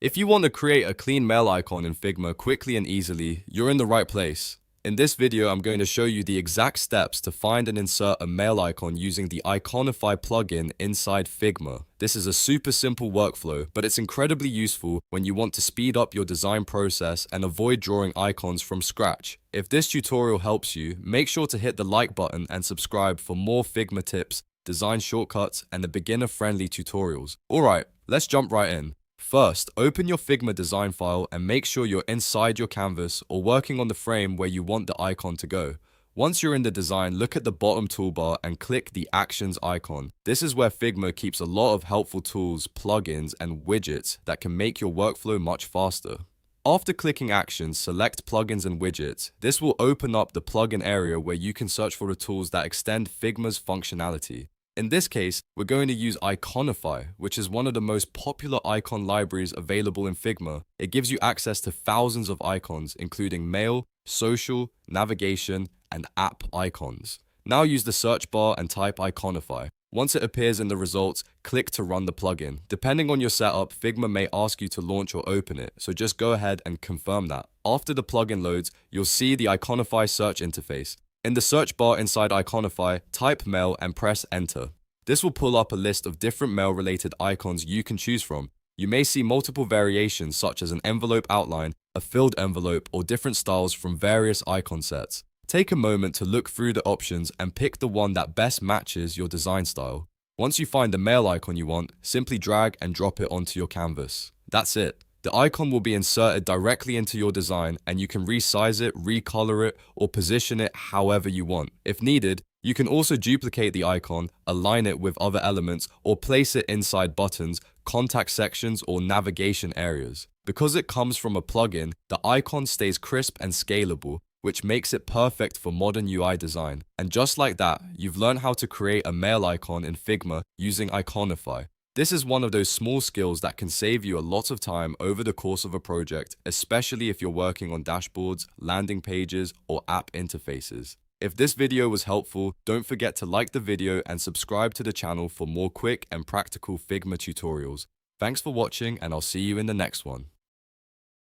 If you want to create a clean mail icon in Figma quickly and easily, you're in the right place. In this video, I'm going to show you the exact steps to find and insert a mail icon using the Iconify plugin inside Figma. This is a super simple workflow, but it's incredibly useful when you want to speed up your design process and avoid drawing icons from scratch. If this tutorial helps you, make sure to hit the like button and subscribe for more Figma tips, design shortcuts, and the beginner-friendly tutorials. Alright, let's jump right in. First, open your Figma design file and make sure you're inside your canvas or working on the frame where you want the icon to go. Once you're in the design, look at the bottom toolbar and click the Actions icon. This is where Figma keeps a lot of helpful tools, plugins, and widgets that can make your workflow much faster. After clicking Actions, select Plugins and Widgets. This will open up the plugin area where you can search for the tools that extend Figma's functionality. In this case, we're going to use Iconify, which is one of the most popular icon libraries available in Figma. It gives you access to thousands of icons, including mail, social, navigation, and app icons. Now use the search bar and type Iconify. Once it appears in the results, click to run the plugin. Depending on your setup, Figma may ask you to launch or open it, so just go ahead and confirm that. After the plugin loads, you'll see the Iconify search interface. In the search bar inside Iconify, type mail and press enter. This will pull up a list of different mail-related icons you can choose from. You may see multiple variations such as an envelope outline, a filled envelope, or different styles from various icon sets. Take a moment to look through the options and pick the one that best matches your design style. Once you find the mail icon you want, simply drag and drop it onto your canvas. That's it. The icon will be inserted directly into your design and you can resize it, recolor it, or position it however you want. If needed, you can also duplicate the icon, align it with other elements, or place it inside buttons, contact sections, or navigation areas. Because it comes from a plugin, the icon stays crisp and scalable, which makes it perfect for modern UI design. And just like that, you've learned how to create a mail icon in Figma using Iconify. This is one of those small skills that can save you a lot of time over the course of a project, especially if you're working on dashboards, landing pages, or app interfaces. If this video was helpful, don't forget to like the video and subscribe to the channel for more quick and practical Figma tutorials. Thanks for watching, and I'll see you in the next one.